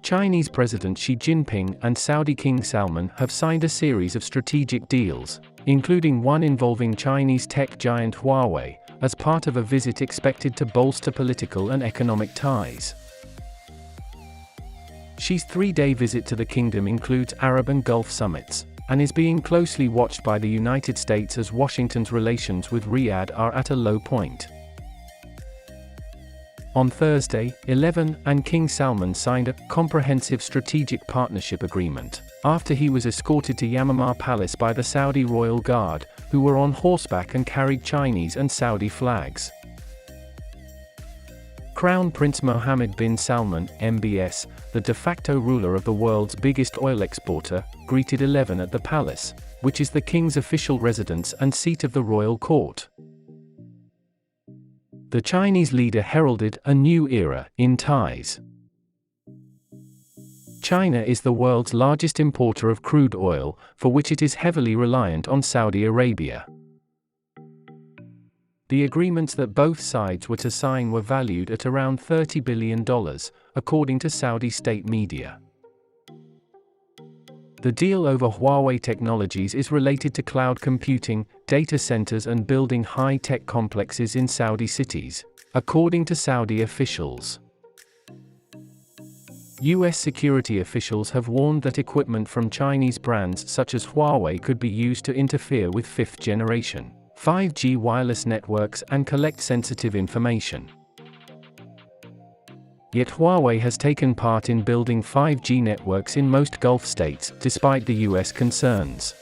Chinese President Xi Jinping and Saudi King Salman have signed a series of strategic deals, including one involving Chinese tech giant Huawei, as part of a visit expected to bolster political and economic ties. Xi's three-day visit to the kingdom includes Arab and Gulf summits, and is being closely watched by the United States as Washington's relations with Riyadh are at a low point. On Thursday, 11, and King Salman signed a comprehensive strategic partnership agreement, after he was escorted to Yamamah Palace by the Saudi Royal Guard, who were on horseback and carried Chinese and Saudi flags. Crown Prince Mohammed bin Salman, MBS, the de facto ruler of the world's biggest oil exporter, greeted 11 at the palace, which is the king's official residence and seat of the royal court. The Chinese leader heralded a new era in ties. China is the world's largest importer of crude oil, for which it is heavily reliant on Saudi Arabia. The agreements that both sides were to sign were valued at around $30 billion, according to Saudi state media. The deal over Huawei technologies is related to cloud computing, data centers and building high-tech complexes in Saudi cities, according to Saudi officials. U.S. security officials have warned that equipment from Chinese brands such as Huawei could be used to interfere with fifth-generation 5G wireless networks and collect sensitive information. Yet Huawei has taken part in building 5G networks in most Gulf states, despite the U.S. concerns.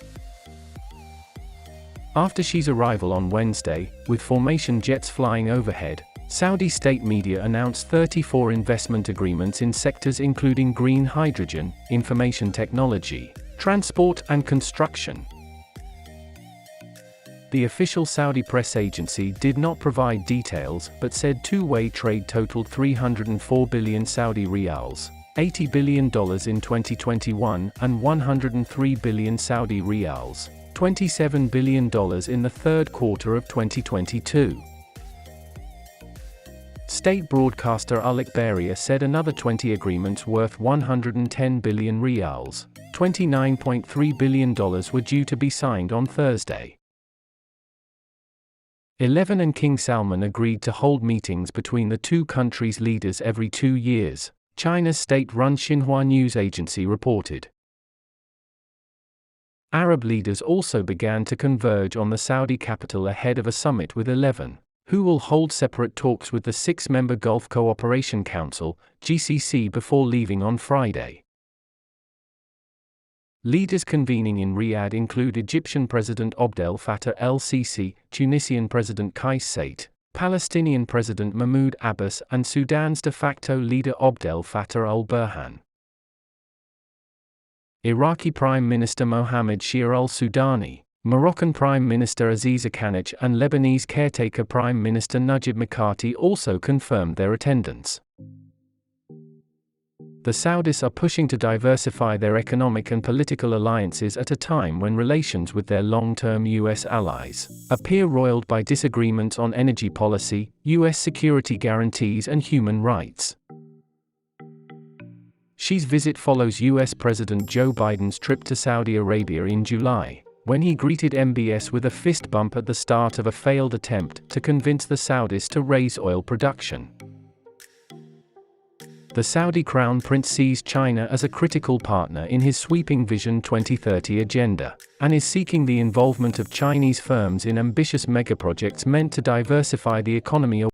After Xi's arrival on Wednesday, with formation jets flying overhead, Saudi state media announced 34 investment agreements in sectors including green hydrogen, information technology, transport and construction. The official Saudi press agency did not provide details, but said two-way trade totaled 304 billion Saudi riyals, $80 billion in 2021, and 103 billion Saudi riyals, $27 billion in the third quarter of 2022. State broadcaster Al Ikhbariya said another 20 agreements worth 110 billion riyals, $29.3 billion were due to be signed on Thursday. 11 and King Salman agreed to hold meetings between the two countries' leaders every 2 years, China's state-run Xinhua news agency reported. Arab leaders also began to converge on the Saudi capital ahead of a summit with 11, who will hold separate talks with the six-member Gulf Cooperation Council, GCC, before leaving on Friday. Leaders convening in Riyadh include Egyptian President Abdel Fattah el-Sisi, Tunisian President Kais Saied, Palestinian President Mahmoud Abbas and Sudan's de facto leader Abdel Fattah al-Burhan. Iraqi Prime Minister Mohammed Shia al-Sudani, Moroccan Prime Minister Aziz Akanich and Lebanese caretaker Prime Minister Najib Mikati also confirmed their attendance. The Saudis are pushing to diversify their economic and political alliances at a time when relations with their long-term U.S. allies appear roiled by disagreements on energy policy, U.S. security guarantees and human rights. Xi's visit follows U.S. President Joe Biden's trip to Saudi Arabia in July, when he greeted MBS with a fist bump at the start of a failed attempt to convince the Saudis to raise oil production. The Saudi Crown Prince sees China as a critical partner in his sweeping Vision 2030 agenda, and is seeking the involvement of Chinese firms in ambitious megaprojects meant to diversify the economy